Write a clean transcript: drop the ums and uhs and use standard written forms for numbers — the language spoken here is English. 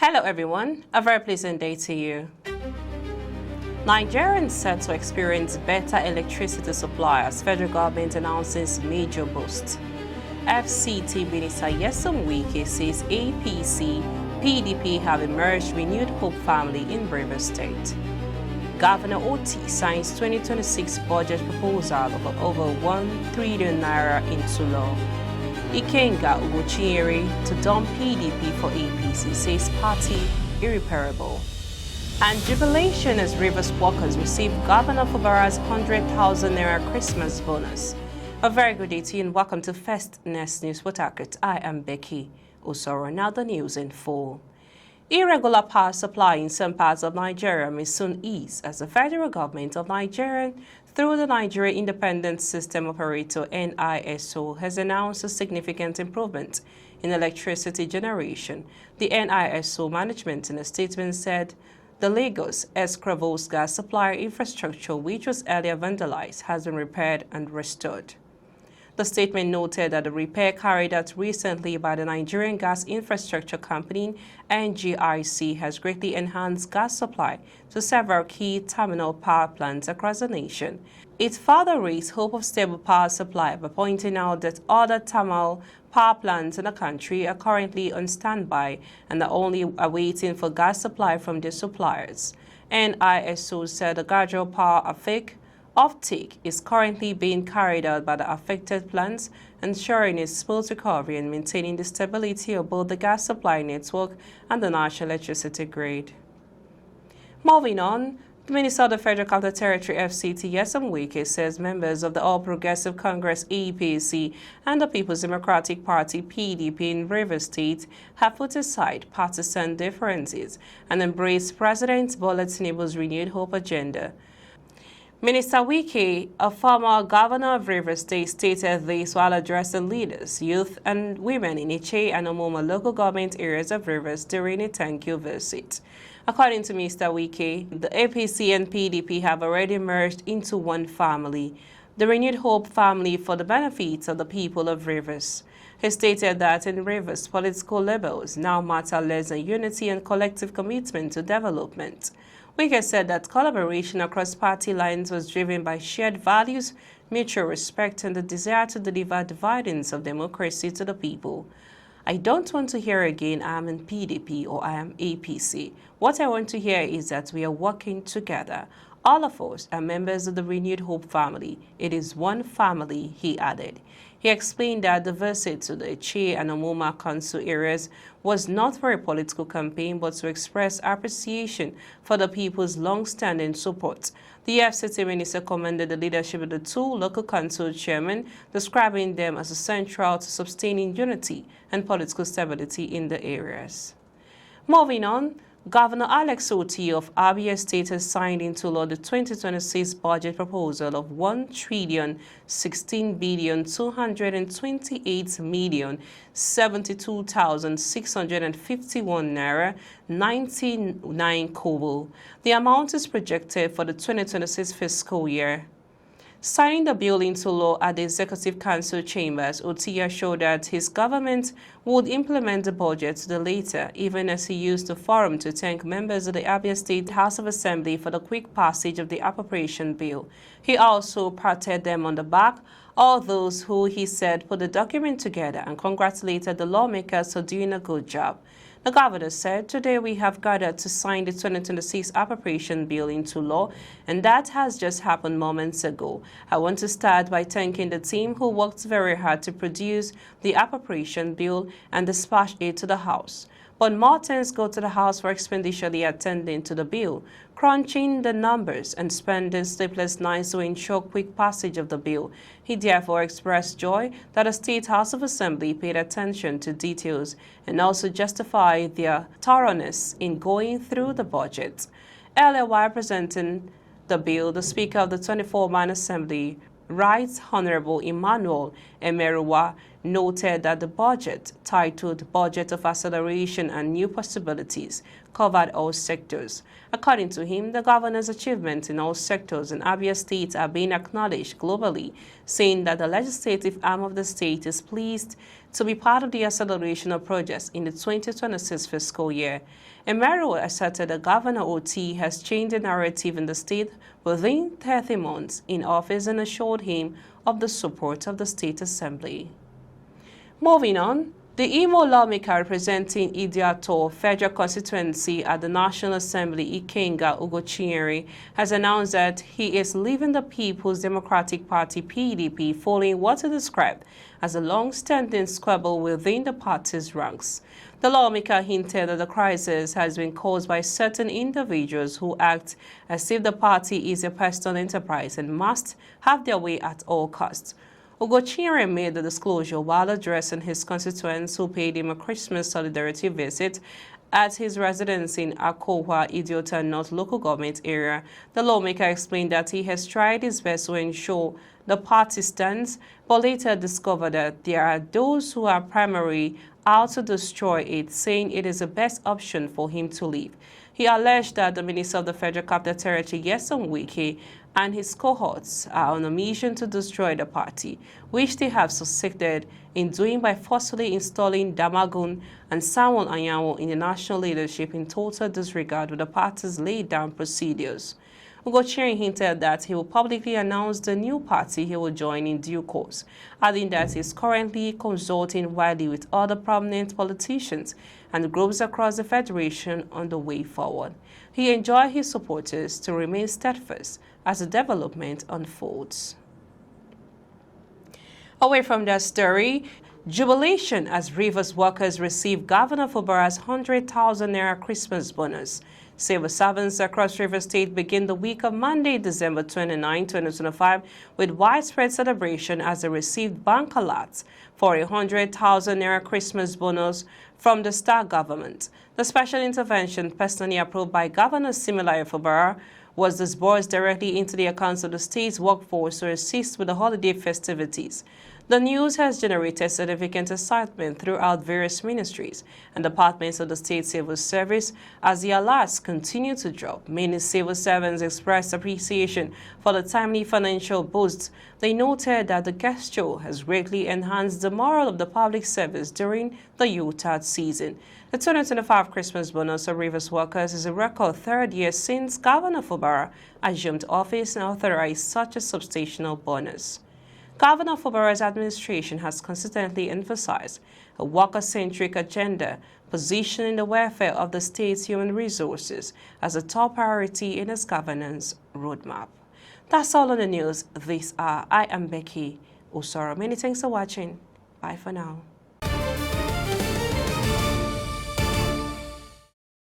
Hello everyone, a very pleasant day to you. Nigerians set to experience better electricity supply as federal government announces major boost. FCT Minister Nyesom Wike says APC, PDP have emerged renewed hope family in Rivers State. Governor Otti signs 2026 budget proposal of over 1 trillion naira into law. Ikenga Ugochiere to dump PDP for APC, says party irreparable. And jubilation as Rivers workers receive Governor Fubara's 100,000 naira Christmas bonus. A very good day to you and welcome to First Next News Waterkut. I am Becky Osoro. Now the news in full. Irregular power supply in some parts of Nigeria may soon ease as the federal government of Nigeria, through the Nigerian Independent System Operator NISO, has announced a significant improvement in electricity generation. The NISO management in a statement said the Lagos Escravos gas supply infrastructure, which was earlier vandalized, has been repaired and restored. The statement noted that the repair carried out recently by the Nigerian Gas Infrastructure Company, NGIC, has greatly enhanced gas supply to several key terminal power plants across the nation. It further raised hope of stable power supply by pointing out that other thermal power plants in the country are currently on standby and are only awaiting for gas supply from their suppliers. NISO said the gradual power offtake is currently being carried out by the affected plants, ensuring a smooth recovery and maintaining the stability of both the gas supply network and the national electricity grid. Moving on, the Minister of the Federal Capital Territory FCT Nyesom Wike says members of the All Progressive Congress APC and the People's Democratic Party PDP in Rivers State have put aside partisan differences and embraced President Bola Tinubu's renewed hope agenda. Minister Wike, a former governor of Rivers State, stated this while addressing leaders, youth and women in Iche and Omoma local government areas of Rivers during a thank-you visit. According to Mr. Wike, the APC and PDP have already merged into one family, the Renewed Hope family, for the benefit of the people of Rivers. He stated that in Rivers, political labels now matter less than unity and collective commitment to development. Wike said that collaboration across party lines was driven by shared values, mutual respect, and the desire to deliver dividends of democracy to the people. I don't want to hear again I am in PDP or I am APC. What I want to hear is that we are working together. All of us are members of the Renewed Hope family. It is one family, he added. He explained that the visit to the Iche and Omoma council areas was not for a political campaign but to express appreciation for the people's long-standing support. The FCT minister commended the leadership of the two local council chairmen, describing them as essential to sustaining unity and political stability in the areas. Moving on, Governor Alex Otti of Abia State has signed into law the 2026 budget proposal of 1,016,228,072,651 naira 99 kobo. The amount is projected for the 2026 fiscal year. Signing the bill into law at the Executive Council chambers, Otti showed that his government would implement the budget to the later, even as he used the forum to thank members of the Abia State House of Assembly for the quick passage of the appropriation bill. He also patted them on the back, all those who, he said, put the document together, and congratulated the lawmakers for doing a good job. The governor said, "Today we have gathered to sign the 2026 appropriation bill into law, and that has just happened moments ago. I want to start by thanking the team who worked very hard to produce the appropriation bill and dispatch it to the House. But more thanks go to the House for expeditiously attending to the bill, crunching the numbers, and spending sleepless nights to ensure quick passage of the bill." He therefore expressed joy that the State House of Assembly paid attention to details and also justified their thoroughness in going through the budget. Earlier, while presenting the bill, the Speaker of the 24-man Assembly, Right Honorable Emmanuel Emeruwa, noted that the budget, titled Budget of Acceleration and New Possibilities, covered all sectors. According to him, the governor's achievements in all sectors in Abia State are being acknowledged globally, saying that the legislative arm of the state is pleased to be part of the acceleration of projects in the 2026 fiscal year. Emeru asserted that Governor Otti has changed the narrative in the state within 30 months in office and assured him of the support of the State Assembly. Moving on, the Imo lawmaker representing Idiato Federal Constituency at the National Assembly, Ikenga Ugochinyere, has announced that he is leaving the People's Democratic Party (PDP) following what he described as a long-standing squabble within the party's ranks. The lawmaker hinted that the crisis has been caused by certain individuals who act as if the party is a personal enterprise and must have their way at all costs. Ugochinyere made the disclosure while addressing his constituents who paid him a Christmas solidarity visit at his residence in Akowa, Idiota North local government area. The lawmaker explained that he has tried his best to ensure the party stands, but later discovered that there are those who are primarily out to destroy it, saying it is the best option for him to leave. He alleged that the Minister of the Federal Capital Territory, Nyesom Wike, and his cohorts are on a mission to destroy the party, which they have succeeded in doing by forcibly installing Damagun and Samuel Anyanwu in the national leadership in total disregard with the party's laid-down procedures. Ugochinyere hinted that he will publicly announce the new party he will join in due course, adding that he is currently consulting widely with other prominent politicians and groups across the Federation on the way forward. He enjoined his supporters to remain steadfast as the development unfolds. Away from that story, jubilation as Rivers workers receive Governor Fubara's 100,000 Naira Christmas bonus. Civil servants across Rivers State begin the week of Monday, December 29, 2025, with widespread celebration as they received bank alerts for a 100,000 Naira Christmas bonus from the star government. The special intervention, personally approved by Governor Similayo Fubara, was disbursed directly into the accounts of the state's workforce to assist with the holiday festivities. The news has generated significant excitement throughout various ministries and departments of the state civil service as the alerts continue to drop. Many civil servants expressed appreciation for the timely financial boost. They noted that the gesture has greatly enhanced the morale of the public service during the Yuletide season. The 2025 Christmas bonus of Rivers workers is a record third year since Governor Fubara assumed office and authorized such a substantial bonus. Governor Fubara's administration has consistently emphasized a worker-centric agenda, positioning the welfare of the state's human resources as a top priority in its governance roadmap. That's all on the news this hour. I am Becky Osoro. Many thanks for watching. Bye for now.